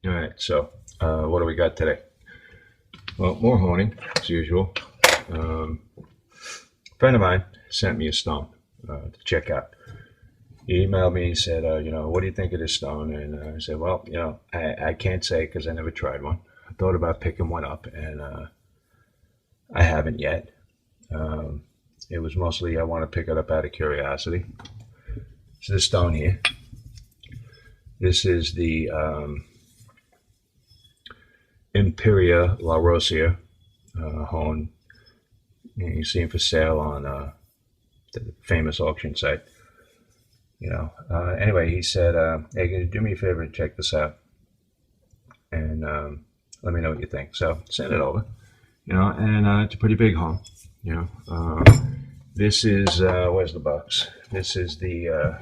All right, so what do we got today? Well, more honing, as usual. A friend of mine sent me a stone to check out. He emailed me, he said, what do you think of this stone? And I said, well, I can't say because I never tried one. I thought about picking one up, and I haven't yet. It was mostly I want to pick it up out of curiosity. So this stone here, this is the Imperia La Roccia hone. You see him for sale on the famous auction site. Anyway, he said, hey, can you do me a favor and check this out? And let me know what you think. So send it over, and it's a pretty big home. This is, where's the box? This is the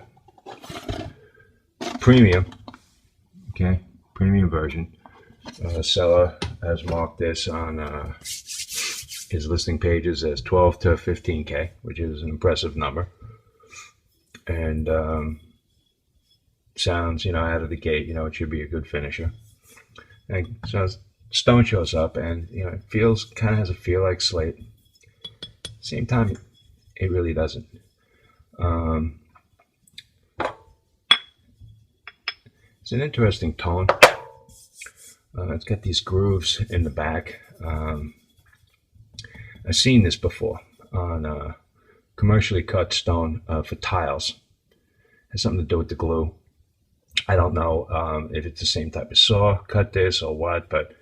premium, okay, premium version. Seller has marked this on his listing pages as 12 to 15K, which is an impressive number. And sounds, out of the gate, it should be a good finisher. And so stone shows up, and it feels, kind of has a feel like slate. Same time, it really doesn't. It's an interesting tone. It's got these grooves in the back. I've seen this before on commercially cut stone for tiles. It has something to do with the glue. I don't know if it's the same type of saw cut this or what, but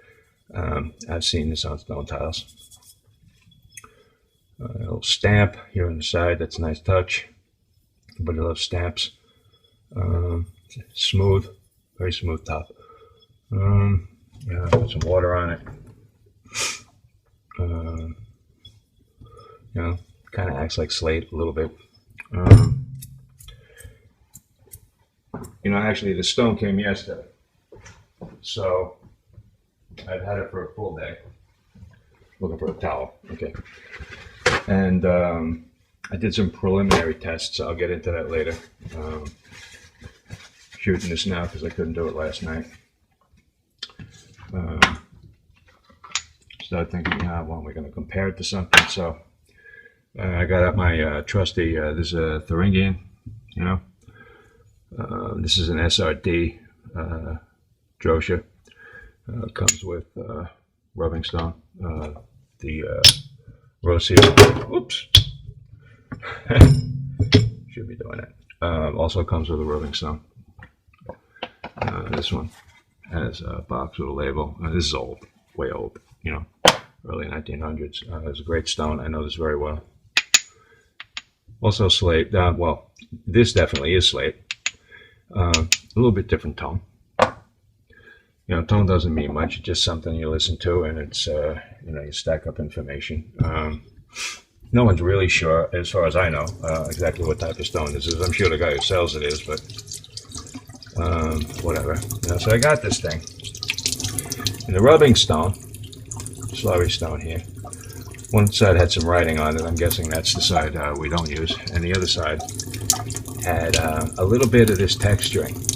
I've seen this on stone tiles. A little stamp here on the side. That's a nice touch. Everybody loves stamps. Smooth, very smooth top. Put some water on it. Kind of acts like slate a little bit. Actually, the stone came yesterday, so I've had it for a full day. Looking for a towel, okay. And I did some preliminary tests. I'll get into that later. Shooting this now because I couldn't do it last night. Started thinking, well, we're going to compare it to something. So I got out my trusty, this is a Thuringian, this is an SRD Drosha. Comes with rubbing stone. The Roccia, whoops, should be doing it. Also comes with a rubbing stone. This one has a box with a label. This is old, way old, early 1900s. It's a great stone. I know this very well. Also slate. Well, this definitely is slate. A little bit different tone. Tone doesn't mean much. It's just something you listen to, and it's, you stack up information. No one's really sure, as far as I know, exactly what type of stone this is. I'm sure the guy who sells it is, but whatever. So I got this thing. And the rubbing stone, slurry stone here, one side had some writing on it. I'm guessing that's the side we don't use. And the other side had a little bit of this texturing.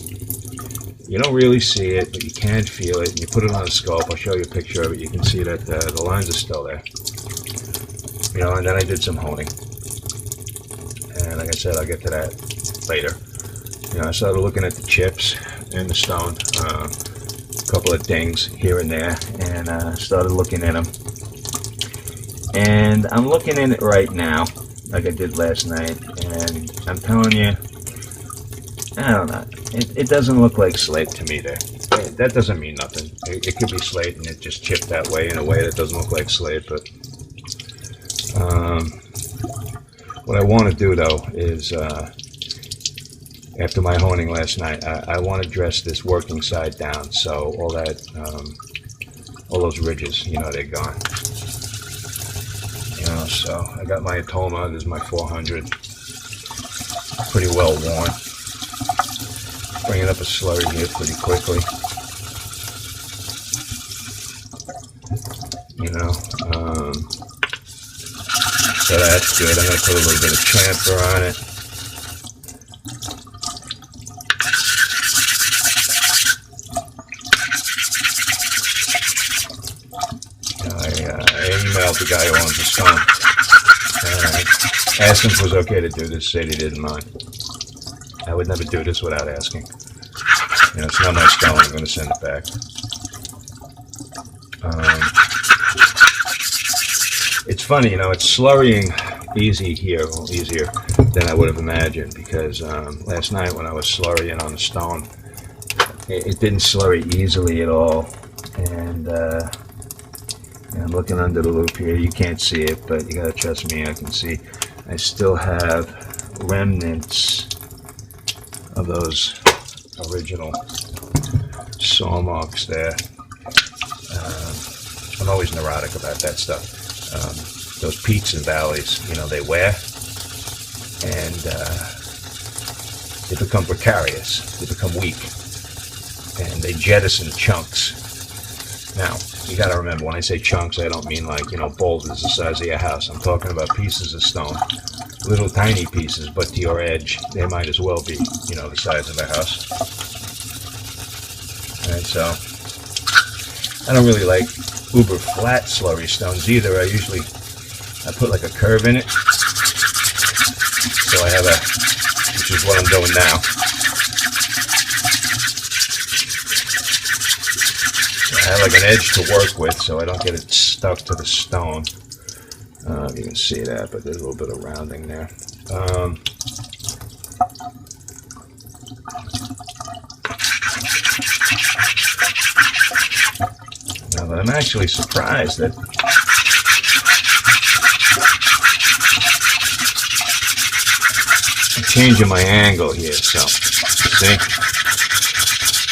You don't really see it, but you can feel it. And you put it on a scope. I'll show you a picture of it. You can see that the lines are still there. And then I did some honing. And like I said, I'll get to that later. I started looking at the chips in the stone, a couple of dings here and there, and started looking at them. And I'm looking at it right now, like I did last night, and I'm telling you, I don't know. It doesn't look like slate to me there. That doesn't mean nothing. It could be slate and it just chipped that way in a way that doesn't look like slate, but what I want to do though is after my honing last night, I want to dress this working side down so all that all those ridges, they're gone. So I got my Atoma. This is my 400, pretty well worn. Bringing up a slurry here pretty quickly. So that's good. I'm going to put a little bit of chamfer on it. the guy who owns the stone. Asked him if it was okay to do this, said he didn't mind. I would never do this without asking. You know, it's not my stone, I'm going to send it back. It's funny, you know, it's slurrying easier than I would have imagined, because last night when I was slurrying on the stone, it didn't slurry easily at all. And I'm looking under the loupe here. You can't see it, but you gotta trust me, I can see. I still have remnants of those original saw marks there. I'm always neurotic about that stuff. Those peaks and valleys, you know, they wear, and they become precarious, they become weak, and they jettison chunks. Now, you got to remember, when I say chunks, I don't mean like, you know, boulders the size of your house. I'm talking about pieces of stone, little tiny pieces, but to your edge, they might as well be, you know, the size of a house. And so, I don't really like uber flat slurry stones either. I put like a curve in it. So I have which is what I'm doing now. I have like an edge to work with so I don't get it stuck to the stone. You can see that, but there's a little bit of rounding there. But I'm actually surprised that I'm changing my angle here, so see,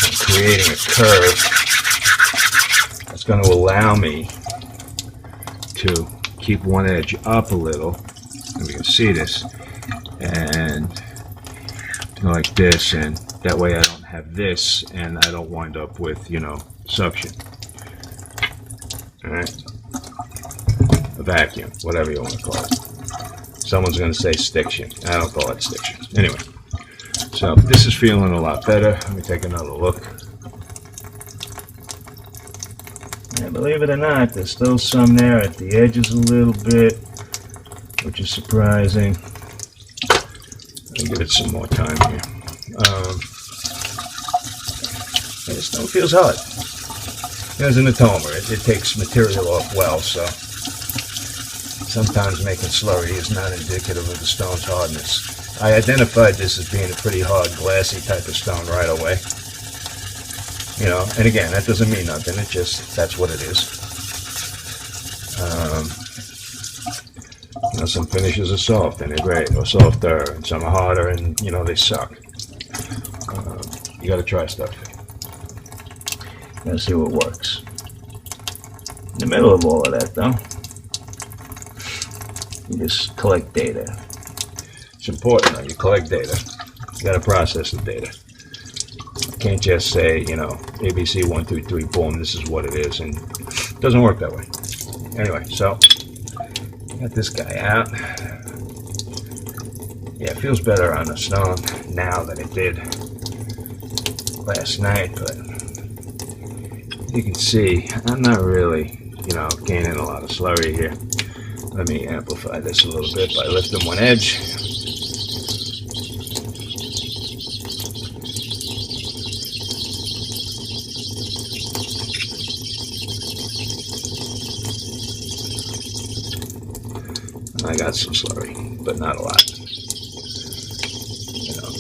I'm creating a curve that's going to allow me to keep one edge up a little, and we can see this, and go like this, and that way I don't have this, and I don't wind up with, you know, suction. Alright, a vacuum, whatever you want to call it. Someone's going to say stiction. I don't call it stiction. Anyway, so this is feeling a lot better. Let me take another look. And believe it or not, there's still some there at the edges a little bit, which is surprising. I'll give it some more time here. And it still feels hot. As an atomer, it takes material off well, so sometimes making slurry is not indicative of the stone's hardness. I identified this as being a pretty hard, glassy type of stone right away. You know, and again, that doesn't mean nothing. It just, that's what it is. You know, some finishes are soft and they're great, or softer, and some are harder and, you know, they suck. You gotta try stuff. Let's see what works. In the middle of all of that, though, you just collect data. It's important that you collect data. You got to process the data. You can't just say, you know, ABC 1, 2, 3, boom, this is what it is, and it doesn't work that way. Anyway, so got this guy out. Yeah, it feels better on the stone now than it did last night, but you can see I'm not really, you know, gaining a lot of slurry here. Let me amplify this a little bit by lifting one edge. I got some slurry, but not a lot. You know.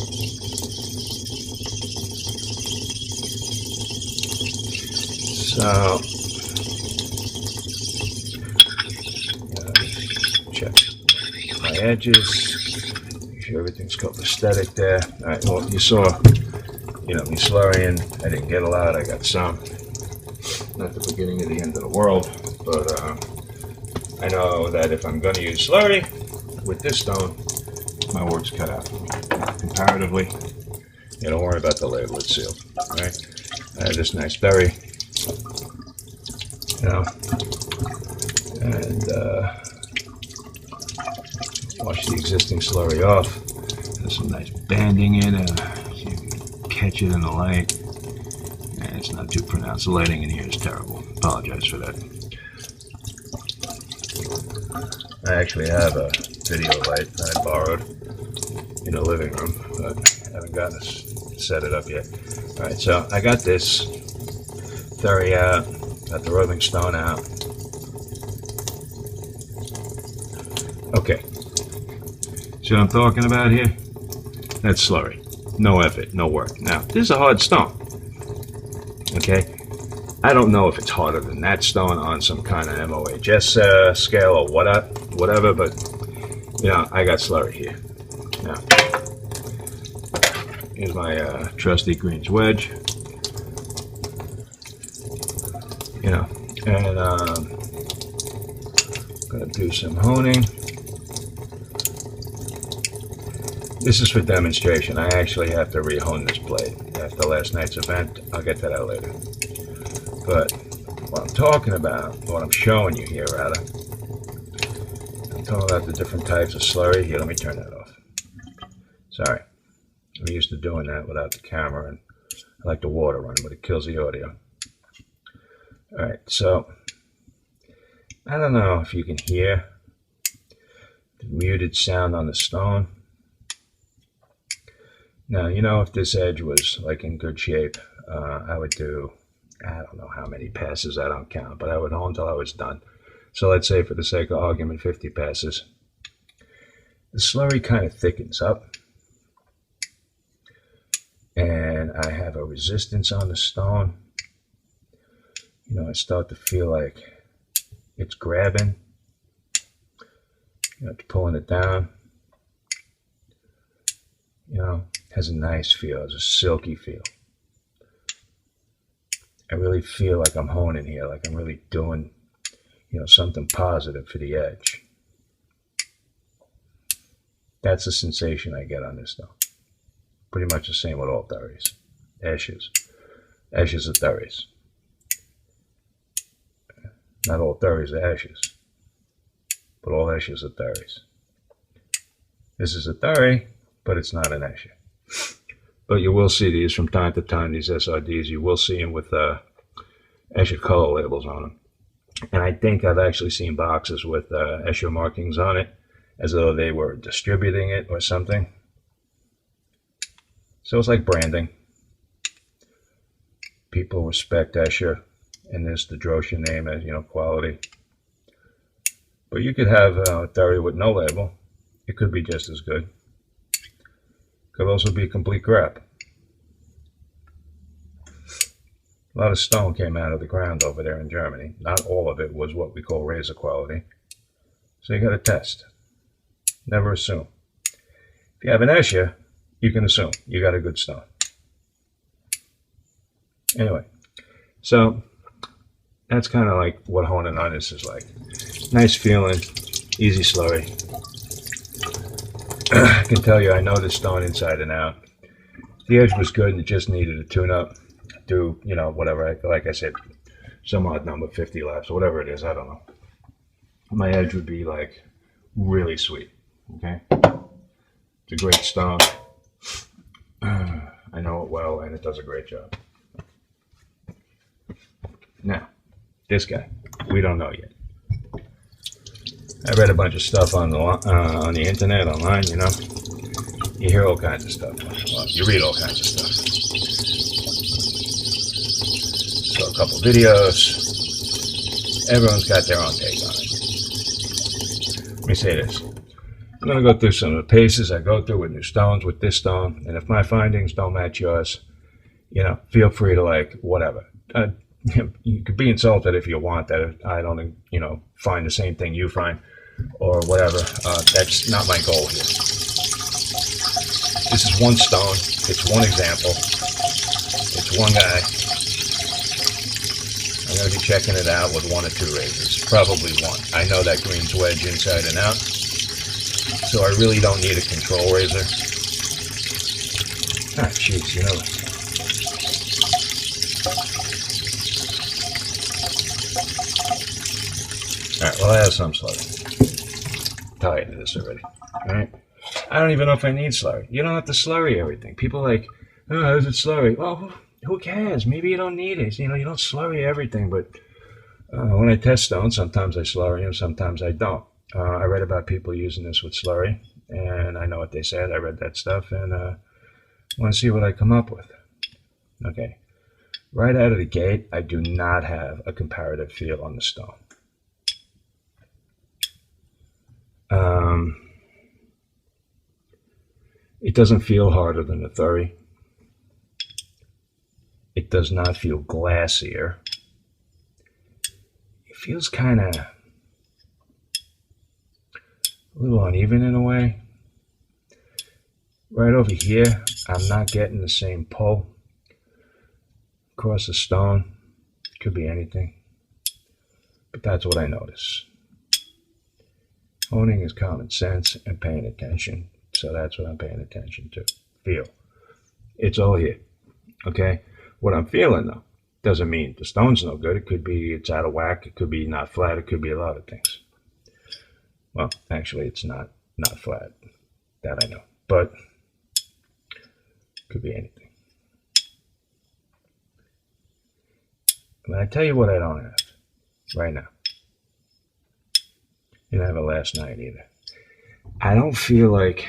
So check my edges, make sure everything's copacetic there. All right, well, you saw, you know, me slurrying. I didn't get a lot, I got some. Not the beginning of the end of the world, but I know that if I'm going to use slurry with this stone, my work's cut out for me. Comparatively, yeah, don't worry about the label, it's sealed. All right, I have this nice berry, you know, and wash the existing slurry off. There's some nice banding in it. See if you can catch it in the light. And it's not too pronounced. The lighting in here is terrible. Apologize for that. I actually have a video light that I borrowed in the living room, but I haven't gotten to set it up yet. Alright, so I got this Thurry out, got the rubbing stone out. Okay, see what I'm talking about here? That's slurry. No effort, no work. Now, this is a hard stone. Okay? I don't know if it's harder than that stone on some kind of MOHS scale or whatever, but, you know, I got slurry here. Now, here's my trusty greens wedge. You know, and gonna do some honing. This is for demonstration. I actually have to re-hone this blade after last night's event. I'll get to that later. But what I'm talking about, what I'm showing you here rather, I'm talking about the different types of slurry. Here, let me turn that off. Sorry. I'm used to doing that without the camera, and I like the water running, but it kills the audio. Alright, so I don't know if you can hear the muted sound on the stone. Now, you know, if this edge was like in good shape, I would do, I don't know how many passes, I don't count, but I would hone until I was done. So let's say for the sake of argument, 50 passes. The slurry kind of thickens up, and I have a resistance on the stone. You know, I start to feel like it's grabbing, you know, it's pulling it down. You know, has a nice feel, has a silky feel. I really feel like I'm honing here, like I'm really doing, you know, something positive for the edge. That's the sensation I get on this stone. Pretty much the same with all Thurries. Ashes. Ashes are Thurries. Not all Thurries are ashes, but all ashes are Thurries. This is a Thurry, but it's not an asher. But you will see these from time to time, these SRDs. You will see them with Escher color labels on them. And I think I've actually seen boxes with Escher markings on it, as though they were distributing it or something. So it's like branding. People respect Escher, and this the Drosha name as, you know, quality. But you could have a Thurry with no label. It could be just as good. Could also be complete crap. A lot of stone came out of the ground over there in Germany. Not all of it was what we call razor quality. So you got to test. Never assume. If you have an Escher, you can assume you got a good stone. Anyway, so that's kind of like what honing on this is like. Nice feeling, easy slurry. I can tell you, I know this stone inside and out. The edge was good and it just needed a tune-up. Do, you know, whatever, like I said, some odd number, 50 laps, or whatever it is, I don't know. My edge would be like really sweet, okay? It's a great stone. I know it well and it does a great job. Now, this guy, we don't know yet. I read a bunch of stuff on the internet, online, you know. You hear all kinds of stuff. Well, you read all kinds of stuff. So a couple videos. Everyone's got their own take on it. Let me say this. I'm going to go through some of the paces I go through with new stones, with this stone. And if my findings don't match yours, you know, feel free to, like, whatever. You could be insulted if you want that I don't, you know, find the same thing you find or whatever. That's not my goal here. This is one stone. It's one example. It's one guy. I'm going to be checking it out with 1 or 2 razors. Probably 1. I know that green's wedge inside and out. So I really don't need a control razor. Ah, jeez, you know. Alright, well, I have some slurry. Tired of this already. Alright? I don't even know if I need slurry. You don't have to slurry everything. People are like, oh, how's it slurry? Well, who cares? Maybe you don't need it. You know, you don't slurry everything, but when I test stones, sometimes I slurry them, sometimes I don't. I read about people using this with slurry, and I know what they said. I read that stuff, and want to see what I come up with. Okay, right out of the gate, I do not have a comparative feel on the stone. Um, it doesn't feel harder than the 30. It does not feel glassier. It feels kind of a little uneven in a way. Right over here, I'm not getting the same pull across the stone. Could be anything, but that's what I notice. Honing is common sense and paying attention, so that's what I'm paying attention to. Feel. It's all here. Okay? What I'm feeling, though, doesn't mean the stone's no good. It could be it's out of whack. It could be not flat. It could be a lot of things. Well, actually, it's not flat. That I know. But it could be anything. But I tell you what I don't have right now. Didn't have it last night either. I don't feel like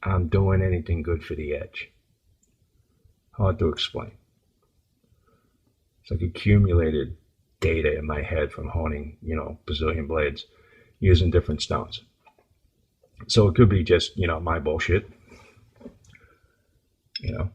I'm doing anything good for the edge. Hard to explain. It's like accumulated data in my head from honing, bazillion blades using different stones. So it could be just, my bullshit, you know.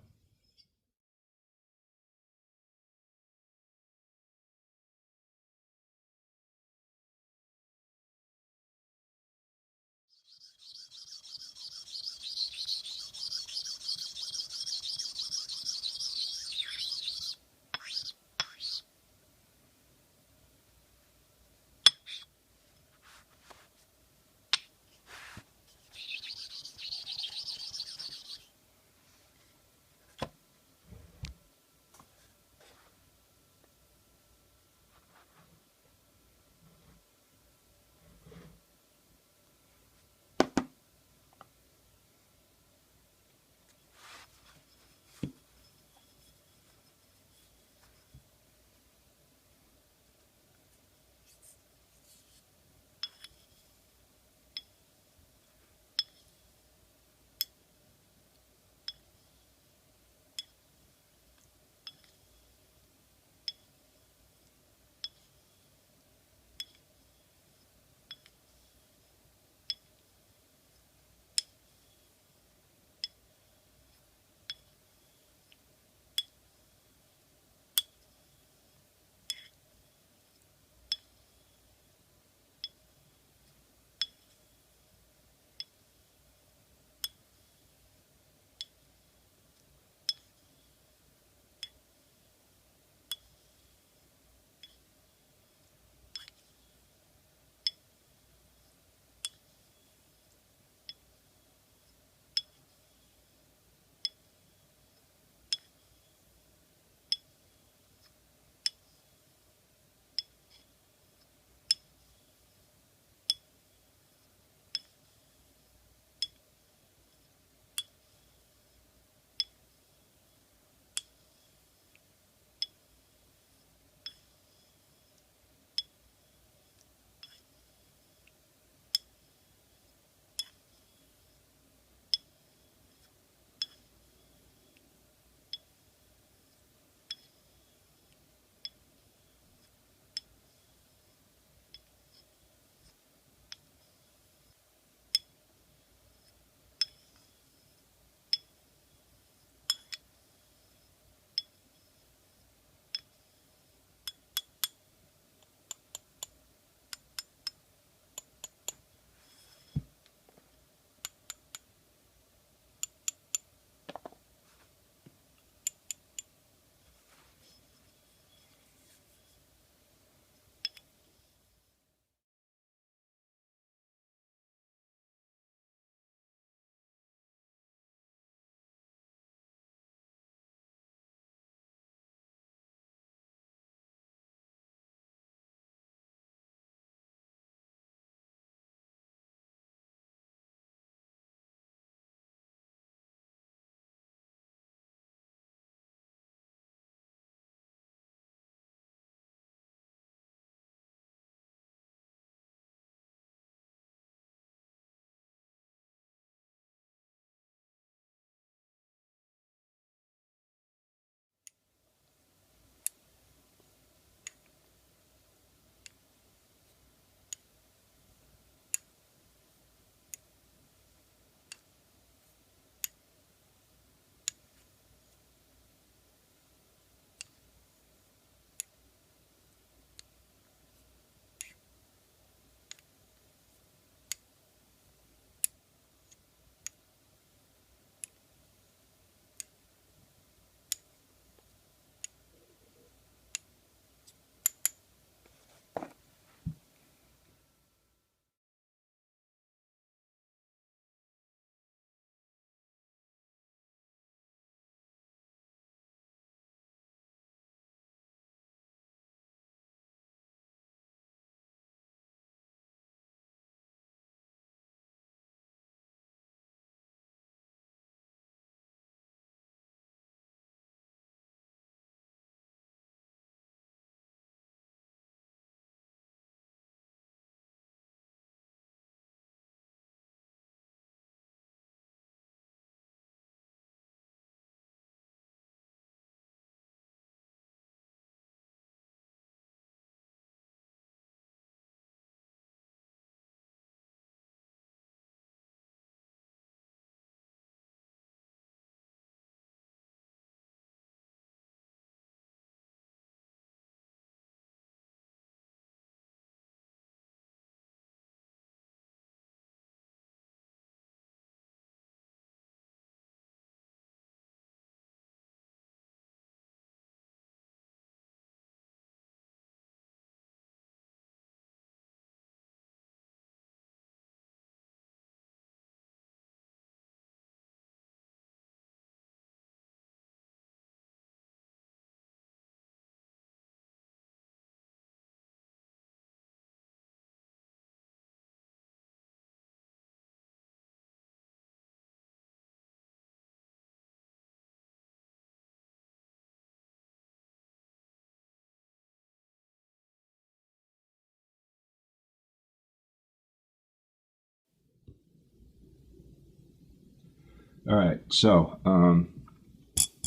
All right, so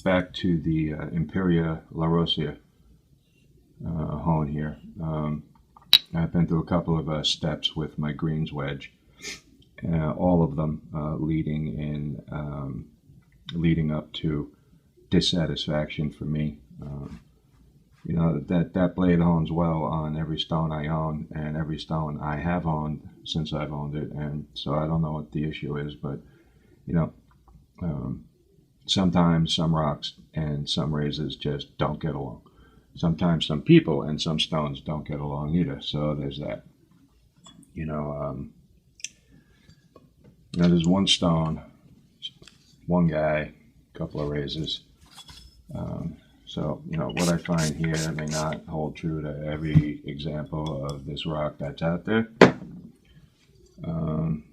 back to the Imperia La Roccia hone here. I've been through a couple of steps with my greens wedge, all of them leading up to dissatisfaction for me. You know, that blade hones well on every stone I own and every stone I have owned since I've owned it, and so I don't know what the issue is, but you know, um, sometimes some rocks and some razors just don't get along. Sometimes some people and some stones don't get along either. So there's that. You know, there's one stone, one guy, a couple of razors. So, what I find here may not hold true to every example of this rock that's out there. Um,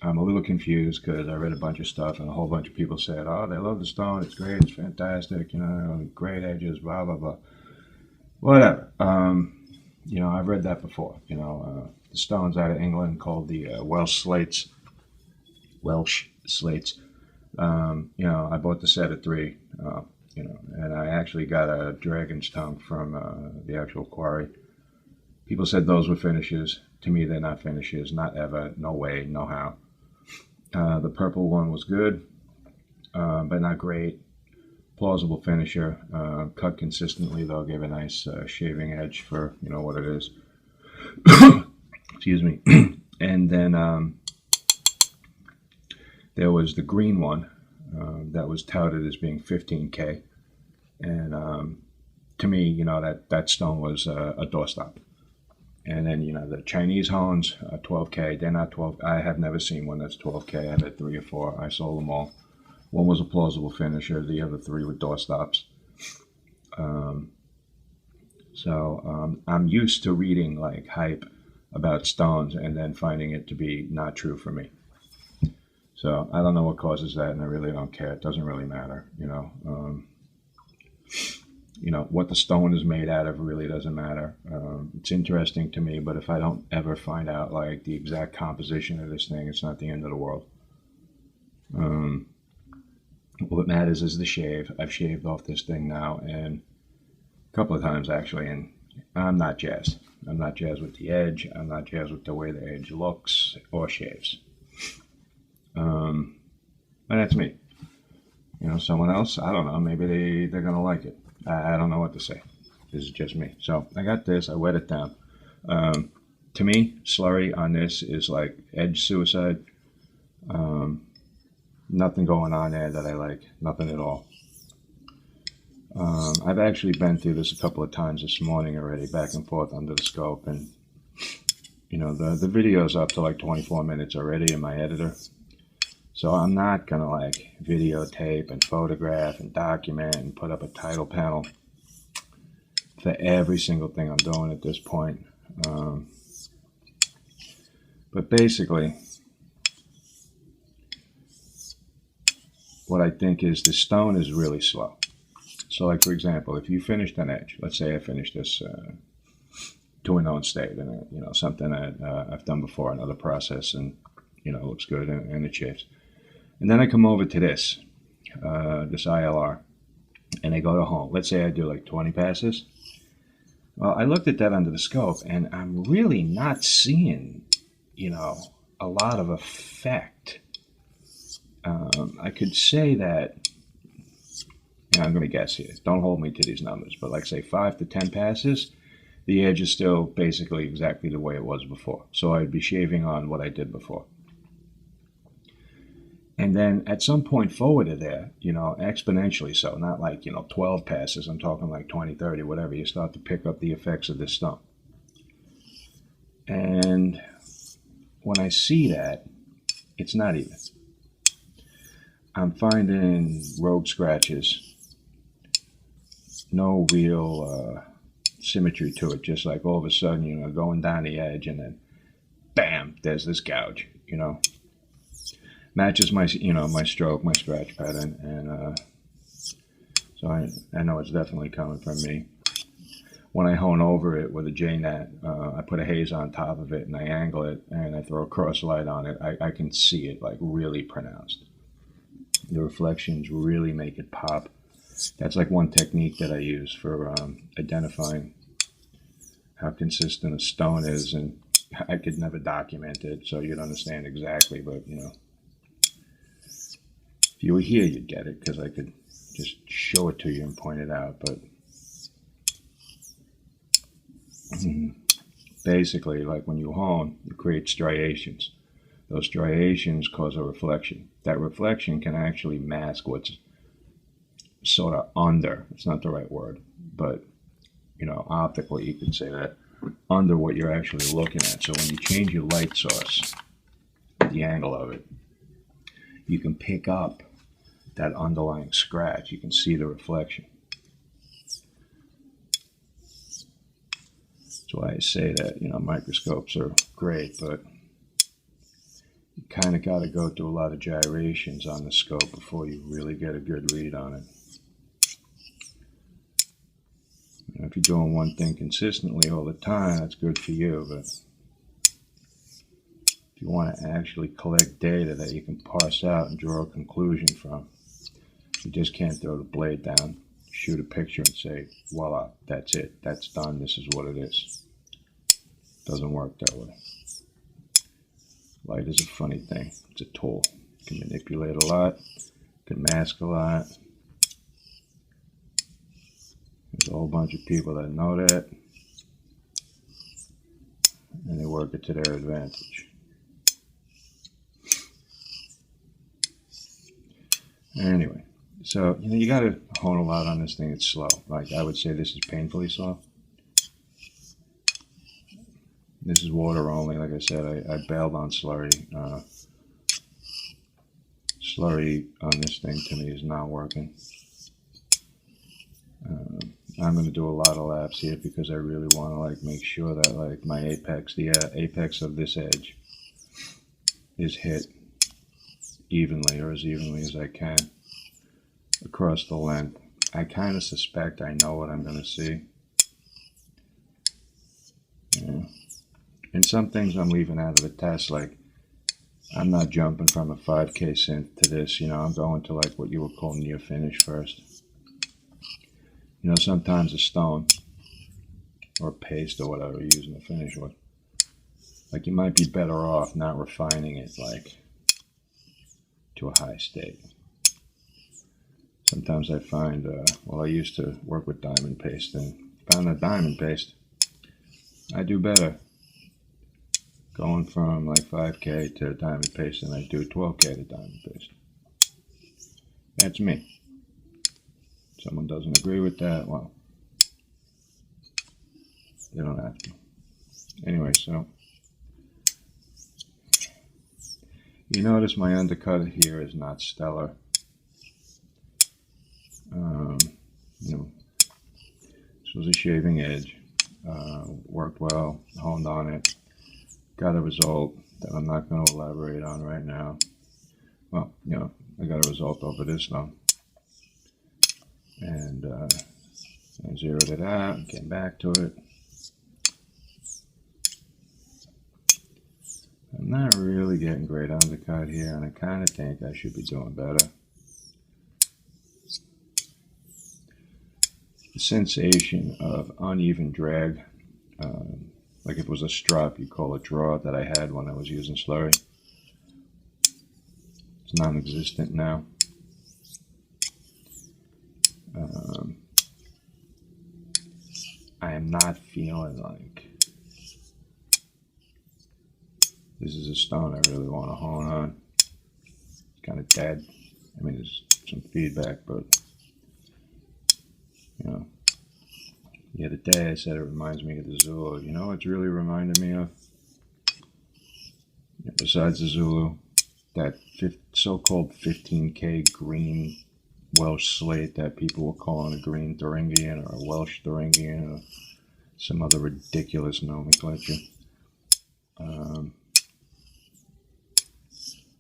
I'm a little confused because I read a bunch of stuff and a whole bunch of people said, oh, they love the stone, it's great, it's fantastic, great edges, blah, blah, blah. Whatever. I've read that before. The stones out of England called the Welsh slates. I bought the set of three. And I actually got a dragon's tongue from the actual quarry. People said those were finishes. To me, they're not finishes. Not ever. No way. No how. The purple one was good, but not great. Plausible finisher. Cut consistently, though. Gave a nice shaving edge for what it is. Excuse me. And then there was the green one that was touted as being 15K. And to me, that stone was a doorstop. And then, the Chinese hones, 12K. They're not 12. I have never seen one that's 12K. I've had 3 or 4. I sold them all. One was a plausible finisher. The other 3 were doorstops. I'm used to reading like hype about stones and then finding it to be not true for me. So I don't know what causes that, and I really don't care. It doesn't really matter, what the stone is made out of really doesn't matter. It's interesting to me, but if I don't ever find out like the exact composition of this thing, it's not the end of the world. What matters is the shave. I've shaved off this thing now, and a couple of times actually, and I'm not jazzed. I'm not jazzed with the edge. I'm not jazzed with the way the edge looks or shaves. And that's me. Someone else, I don't know, maybe they're going to like it. I don't know what to say. This is just me. So I got this, I wet it down. To me, slurry on this is like edge suicide. Nothing going on there that I like, nothing at all. I've actually been through this a couple of times this morning already, back and forth under the scope, and the video's up to like 24 minutes already in my editor. So I'm not gonna like videotape and photograph and document and put up a title panel for every single thing I'm doing at this point. But basically, what I think is the stone is really slow. So like, for example, if you finished an edge, let's say I finished this to a known state, and something that I've done before, another process, and it looks good and it shaves. And then I come over to this ILR, and I go to home. Let's say I do like 20 passes. Well, I looked at that under the scope, and I'm really not seeing, a lot of effect. I could say that, I'm going to guess here. Don't hold me to these numbers, but like say 5 to 10 passes, the edge is still basically exactly the way it was before. So I'd be shaving on what I did before. And then at some point forward of there, exponentially so, not like, 12 passes, I'm talking like 20, 30, whatever, you start to pick up the effects of this stone. And when I see that, it's not even. I'm finding rogue scratches, no real symmetry to it, just like all of a sudden, going down the edge and then bam, there's this gouge, matches my, my stroke, my scratch pattern, and so I know it's definitely coming from me. When I hone over it with a J-nat, I put a haze on top of it and I angle it and I throw a cross light on it. I can see it like really pronounced. The reflections really make it pop. That's like one technique that I use for identifying how consistent a stone is, and I could never document it so you'd understand exactly, but you know, if you were here you'd get it because I could just show it to you and point it out. But basically, like when you hone, you create striations. Those striations cause a reflection. That reflection can actually mask what's sort of under. It's not the right word, but you know, optically you could say that, under what you're actually looking at. So when you change your light source, the angle of it, you can pick up that underlying scratch. You can see the reflection. That's why I say that, you know, microscopes are great, but you kind of got to go through a lot of gyrations on the scope before you really get a good read on it. You know, if you're doing one thing consistently all the time, that's good for you, but if you want to actually collect data that you can parse out and draw a conclusion from, you just can't throw the blade down, shoot a picture and say, voila, that's it, that's done, this is what it is. Doesn't work that way. Light is a funny thing. It's a tool. It can manipulate a lot, it can mask a lot. There's a whole bunch of people that know that, and they work it to their advantage. Anyway, so you know, you got to hone a lot on this thing. It's slow. Like I would say, this is painfully slow. This is water only. Like I said, I bailed on slurry. Slurry on this thing to me is not working. I'm going to do a lot of laps here because I really want to like make sure that like my apex, the apex of this edge, is hit evenly, or as evenly as I can across the length. I kind of suspect I know what I'm going to see. Yeah. And some things I'm leaving out of the test, like I'm not jumping from a 5K synth to this, you know, I'm going to like what you would call near finish first. You know, sometimes a stone or paste or whatever you're using to finish with, like you might be better off not refining it like to a high state. Sometimes I find, well, I used to work with diamond paste, and found that diamond paste, I do better going from like 5K to diamond paste than I do 12K to diamond paste. That's me. Someone doesn't agree with that, well, they don't have to. Anyway, so you notice my undercut here is not stellar. You know, this was a shaving edge. Worked well, honed on it, got a result that I'm not going to elaborate on right now. Well, you know, I got a result over this though. And I zeroed it out and came back to it. I'm not really getting great undercut here, and I kind of think I should be doing better. The sensation of uneven drag, like if it was a strop, you call it draw, that I had when I was using slurry, it's non-existent now. I am not feeling like this is a stone I really want to hone on. It's kind of dead. I mean, there's some feedback, but you know, the other day I said it reminds me of the Zulu. You know what's really reminded me of? Besides the Zulu, that so-called 15K green Welsh slate that people were calling a green Thuringian or a Welsh Thuringian or some other ridiculous nomenclature.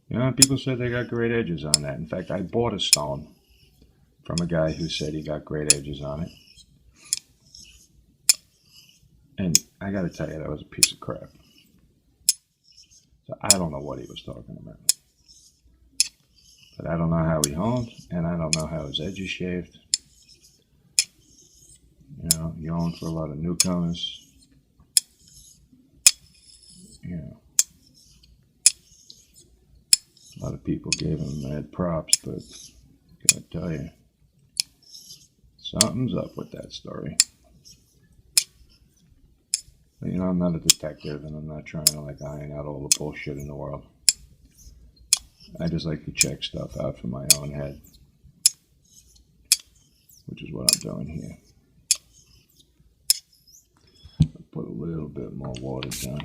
You know, people said they got great edges on that. In fact, I bought a stone from a guy who said he got great edges on it. And I got to tell you, that was a piece of crap. So I don't know what he was talking about. But I don't know how he honed, and I don't know how his edge is shaved. You know, he honed for a lot of newcomers. You know, a lot of people gave him mad props, but gotta tell you, something's up with that story. But, you know, I'm not a detective, and I'm not trying to like iron out all the bullshit in the world. I just like to check stuff out for my own head, which is what I'm doing here. I'll put a little bit more water down.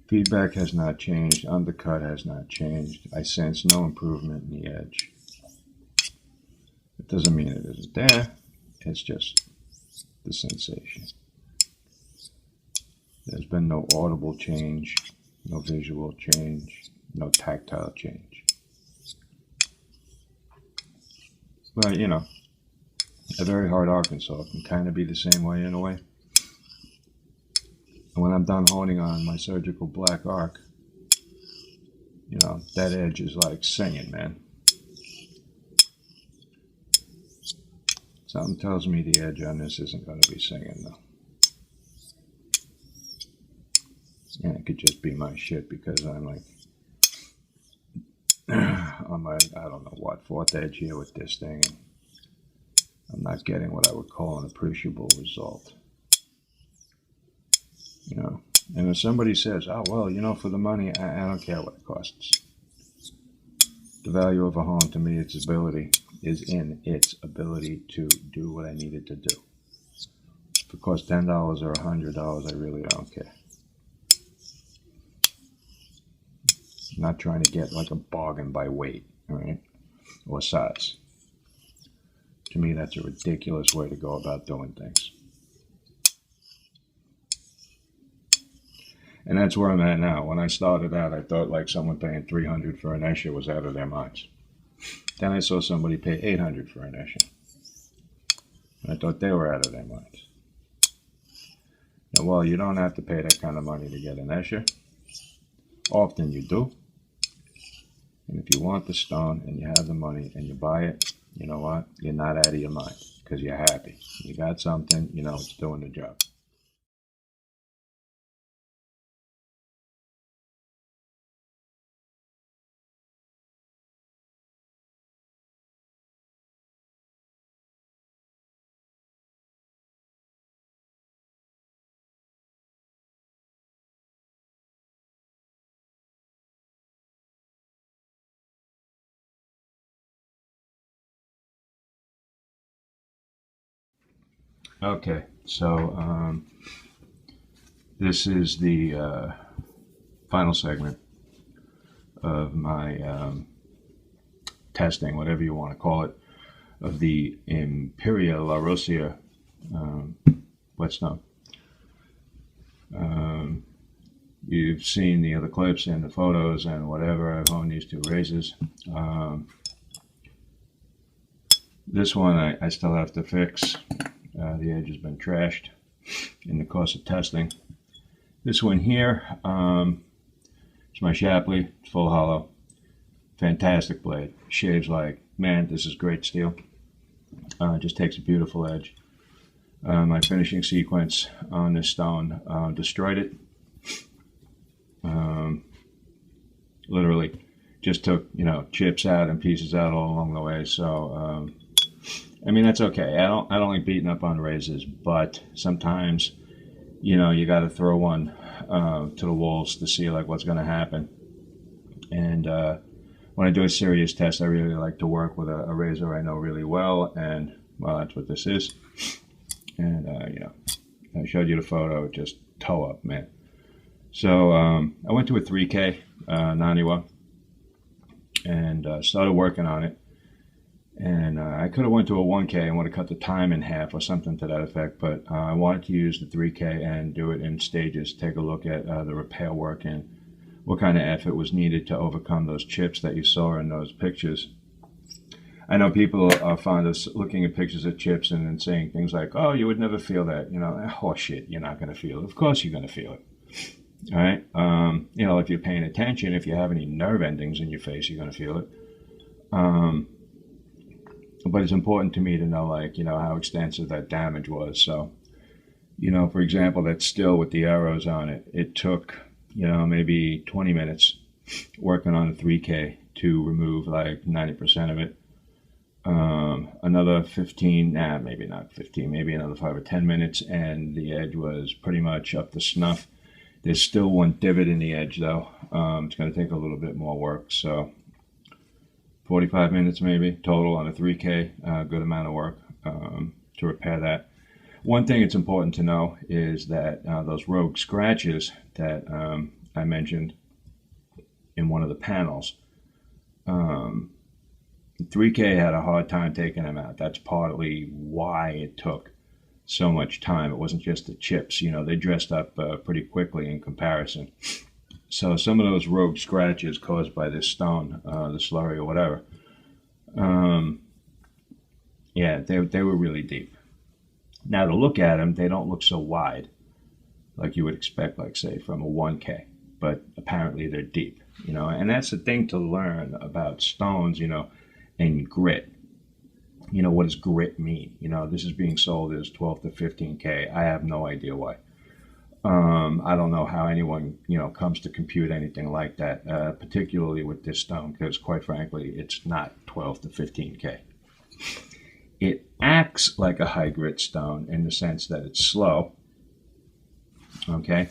Feedback has not changed. Undercut has not changed. I sense no improvement in the edge. It doesn't mean it isn't there. It's just the sensation. There's been no audible change, no visual change, no tactile change. But, you know, a very hard Arkansas can kind of be the same way in a way. And when I'm done honing on my surgical black arc, you know, that edge is like singing, man. Something tells me the edge on this isn't going to be singing, though. And it could just be my shit because I'm like on my, I don't know what, fourth edge here with this thing. And I'm not getting what I would call an appreciable result. You know, and if somebody says, oh, well, you know, for the money, I don't care what it costs. The value of a hone to me, its ability, is in its ability to do what I need it to do. If it costs $10 or $100, I really don't care. I'm not trying to get like a bargain by weight, right, or size. To me, that's a ridiculous way to go about doing things. And that's where I'm at now. When I started out, I thought like someone paying $300 for an Escher was out of their minds. Then I saw somebody pay $800 for an Escher. And I thought they were out of their minds. Now, well, you don't have to pay that kind of money to get an Escher. Often you do. And if you want the stone and you have the money and you buy it, you know what? You're not out of your mind because you're happy. You got something, you know it's doing the job. Okay, so this is the final segment of my testing, whatever you want to call it, of the Imperia La Roccia whetstone. You've seen the other clips and the photos and whatever. I've honed these two razors. This one I still have to fix. The edge has been trashed in the course of testing. This one here, it's my Shapley, it's full hollow. Fantastic blade. Shaves like, man, this is great steel. Just takes a beautiful edge. My finishing sequence on this stone destroyed it. Literally just took, you know, chips out and pieces out all along the way. So I mean, that's okay. I don't like beating up on razors, but sometimes, you know, you got to throw one to the wolves to see like what's going to happen. And when I do a serious test, I really like to work with a razor I know really well, and well, that's what this is. And you know, I showed you the photo, just toe up, man. So I went to a 3K Naniwa and started working on it. And I could have went to a 1K and would have cut the time in half or something to that effect, but I wanted to use the 3K and do it in stages, take a look at the repair work and what kind of effort was needed to overcome those chips that you saw in those pictures. I know people are fond of looking at pictures of chips and then saying things like, "Oh, you would never feel that." Horse shit. You're not going to feel it. Of course, you're going to feel it. All right. If you're paying attention, if you have any nerve endings in your face, you're going to feel it. But it's important to me to know, how extensive that damage was. So, for example, that still with the arrows on it, it took, maybe 20 minutes working on a 3K to remove like 90% of it. Another 15, maybe not 15, maybe another 5 or 10 minutes, and the edge was pretty much up to snuff. There's still one divot in the edge, though. It's going to take a little bit more work. So 45 minutes maybe total on a 3K, good amount of work to repair that. One thing it's important to know is that those rogue scratches that I mentioned in one of the panels, 3K had a hard time taking them out. That's partly why it took so much time. It wasn't just the chips. They dressed up pretty quickly in comparison. So some of those rogue scratches caused by this stone, the slurry or whatever, they were really deep. Now to look at them, they don't look so wide like you would expect, like say from a 1K, but apparently they're deep, and that's the thing to learn about stones, and grit. What does grit mean? This is being sold as 12 to 15K. I have no idea why. I don't know how anyone, comes to compute anything like that, particularly with this stone, because quite frankly, it's not 12 to 15K. It acts like a high grit stone in the sense that it's slow, okay?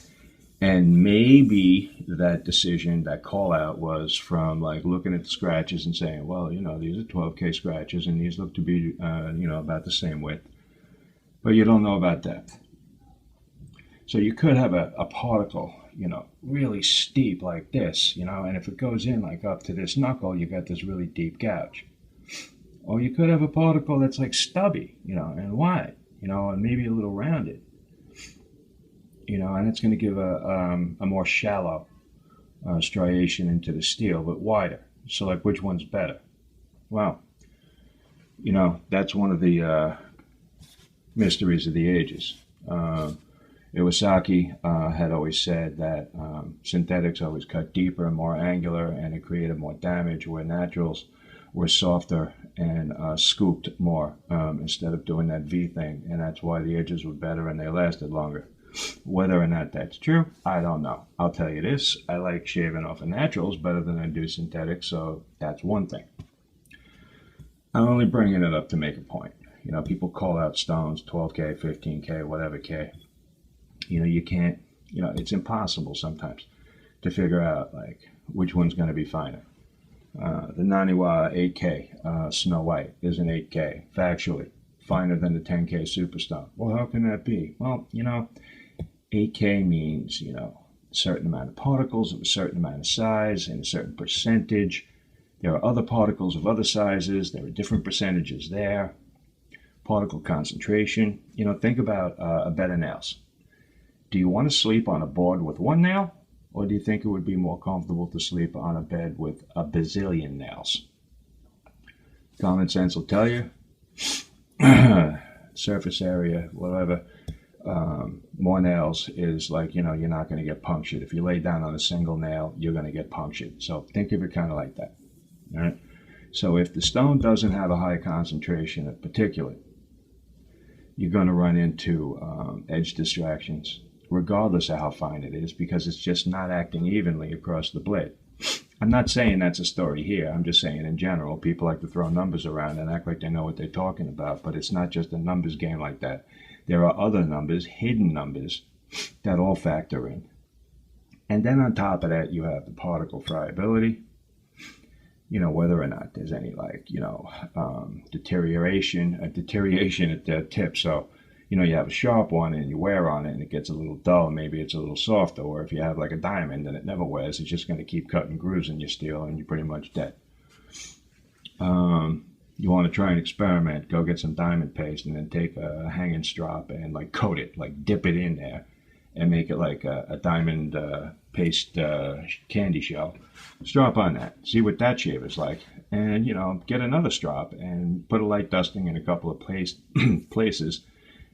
And maybe that decision, that call out was from like looking at the scratches and saying, well, these are 12K scratches and these look to be, about the same width, but you don't know about depth. So you could have a particle, really steep like this, and if it goes in like up to this knuckle, you got this really deep gouge. Or you could have a particle that's like stubby, and wide, and maybe a little rounded, and it's going to give a more shallow striation into the steel, but wider. So like, which one's better? Well, that's one of the mysteries of the ages. Iwasaki had always said that synthetics always cut deeper and more angular, and it created more damage, where naturals were softer and scooped more instead of doing that V thing, and that's why the edges were better and they lasted longer. Whether or not that's true, I don't know. I'll tell you this, I like shaving off of naturals better than I do synthetics, so that's one thing. I'm only bringing it up to make a point. People call out stones 12K, 15K, whatever K. You can't, it's impossible sometimes to figure out like which one's going to be finer. The Naniwa 8K Snow White is an 8K, factually, finer than the 10K Superstone. Well, how can that be? Well, 8K means, a certain amount of particles of a certain amount of size and a certain percentage. There are other particles of other sizes. There are different percentages there. Particle concentration. Think about a bed of nails. Do you want to sleep on a board with one nail? Or do you think it would be more comfortable to sleep on a bed with a bazillion nails? Common sense will tell you. Surface area, whatever. More nails is like, you're not going to get punctured. If you lay down on a single nail, you're going to get punctured. So think of it kind of like that. All right? So if the stone doesn't have a high concentration of particulate, you're going to run into edge distractions, regardless of how fine it is, because it's just not acting evenly across the blade. I'm not saying that's a story here. I'm just saying in general, people like to throw numbers around and act like they know what they're talking about, but it's not just a numbers game like that. There are other numbers, hidden numbers, that all factor in. And then on top of that, you have the particle friability, whether or not there's any deterioration at the tip. So, you have a sharp one and you wear on it and it gets a little dull. Maybe it's a little softer. Or if you have like a diamond and it never wears, it's just going to keep cutting grooves in your steel and you're pretty much dead. You want to try and experiment, go get some diamond paste and then take a hanging strop and like coat it, like dip it in there and make it like a diamond paste candy shell. Strop on that. See what that shape is like. And, get another strop and put a light dusting in a couple of places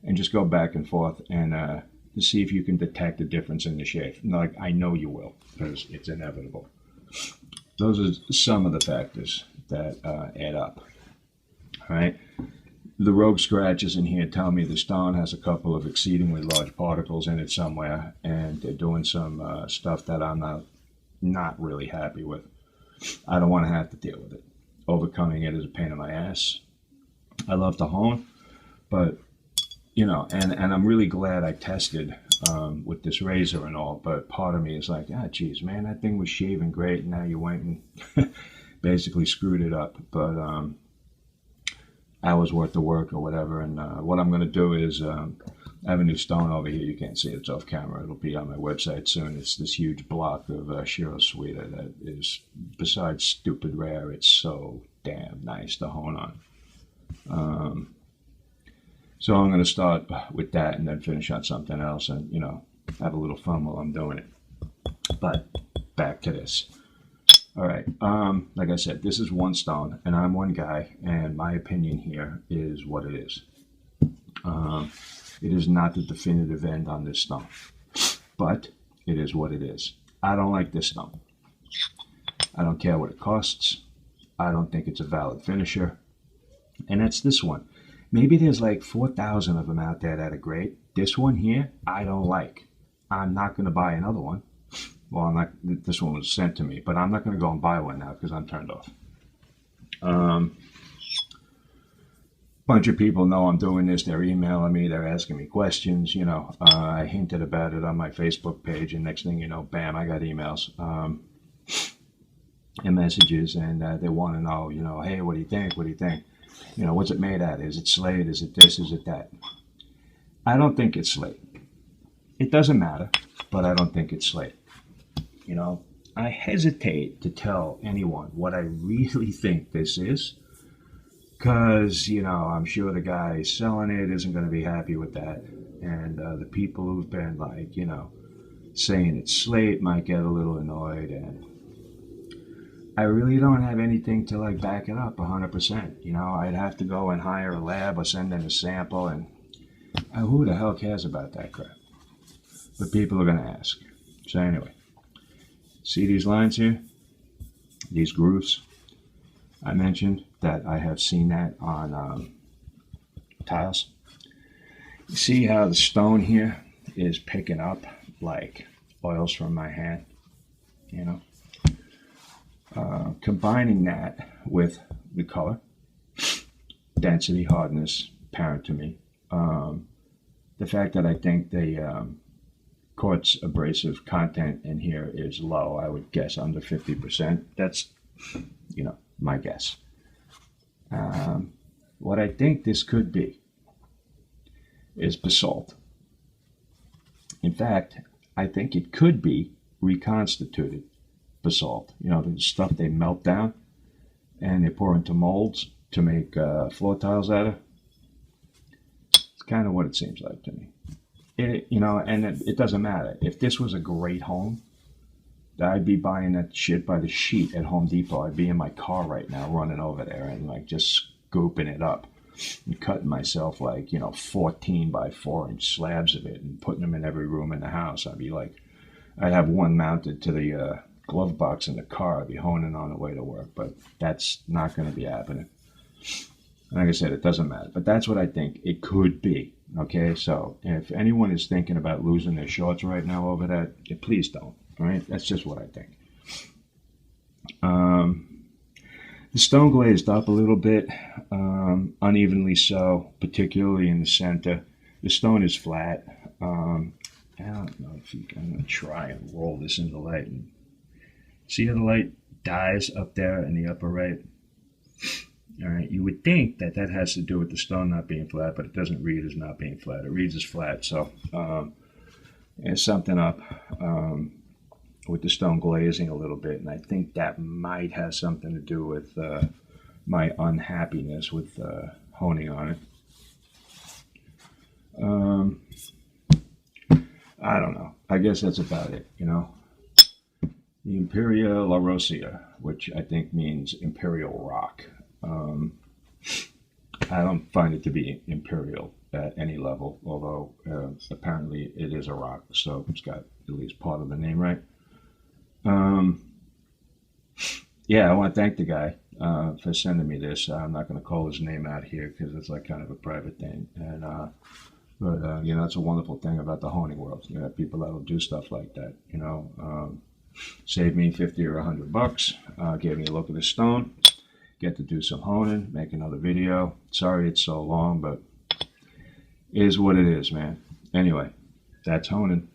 and just go back and forth and to see if you can detect a difference in the shape. Like, I know you will, because it's inevitable. Those are some of the factors that add up. All right. The rogue scratches in here tell me the stone has a couple of exceedingly large particles in it somewhere, and they're doing some stuff that I'm not really happy with. I don't want to have to deal with it. Overcoming it is a pain in my ass. I love to hone, but and I'm really glad I tested with this razor and all, but part of me is like, geez, man, that thing was shaving great, and now you went and basically screwed it up. But hours worth of work or whatever, and what I'm going to do is I have a new stone over here. You can't see it, it's off camera. It'll be on my website soon. It's this huge block of Shiro Sweeter that is, besides stupid rare, it's so damn nice to hone on. So I'm going to start with that and then finish on something else and, have a little fun while I'm doing it. But back to this. All right. Like I said, this is one stone, and I'm one guy, and my opinion here is what it is. It is not the definitive end on this stone, but it is what it is. I don't like this stone. I don't care what it costs. I don't think it's a valid finisher. And that's this one. Maybe there's like 4,000 of them out there that are great. This one here, I don't like. I'm not going to buy another one. Well, I'm not. This one was sent to me, but I'm not going to go and buy one now because I'm turned off. Bunch of people know I'm doing this. They're emailing me. They're asking me questions. I hinted about it on my Facebook page, and next thing you know, bam, I got emails and messages, and they want to know, hey, what do you think? What do you think? What's it made out of? Is it slate? Is it this? Is it that? I don't think it's slate. It doesn't matter, but I don't think it's slate. I hesitate to tell anyone what I really think this is, because, I'm sure the guy selling it isn't going to be happy with that. And the people who've been like, saying it's slate might get a little annoyed. And I really don't have anything to like back it up 100%. I'd have to go and hire a lab or send in a sample, and who the hell cares about that crap? But people are going to ask. So anyway, see these lines here? These grooves? I mentioned that I have seen that on tiles. You see how the stone here is picking up like oils from my hand? Combining that with the color, density, hardness, apparent to me. The fact that I think the quartz abrasive content in here is low, I would guess under 50%. That's, my guess. What I think this could be is basalt. In fact, I think it could be reconstituted basalt. The stuff they melt down and they pour into molds to make floor tiles out of. It's kind of what it seems like to me. It doesn't matter. If this was a great home, I'd be buying that shit by the sheet at Home Depot. I'd be in my car right now running over there and like just scooping it up and cutting myself like, 14 by 4-inch slabs of it and putting them in every room in the house. I'd have one mounted to the glove box in the car. I'd be honing on the way to work, but that's not going to be happening. Like I said, it doesn't matter, but that's what I think it could be. Okay, so if anyone is thinking about losing their shorts right now over that, please don't. All right, that's just what I think. The stone glazed up a little bit, unevenly so, particularly in the center. The stone is flat. I don't know if I'm going to try and roll this in the light. And see how the light dies up there in the upper right? All right, you would think that has to do with the stone not being flat, but it doesn't read as not being flat. It reads as flat. So there's something up with the stone glazing a little bit, and I think that might have something to do with my unhappiness with honing on it. I don't know. I guess that's about it, you know. The Imperia La Roccia, which I think means imperial rock. Um, I don't find it to be imperial at any level, although apparently it is a rock, so it's got at least part of the name right. Um, yeah, I want to thank the guy for sending me this. I'm not going to call his name out here because it's like kind of a private thing. And but you know, that's a wonderful thing about the honing world. You know, people that'll do stuff like that. You know, save me 50 or $100. Gave me a look at the stone. Get to do some honing, make another video. Sorry it's so long, but it is what it is, man. Anyway, that's honing.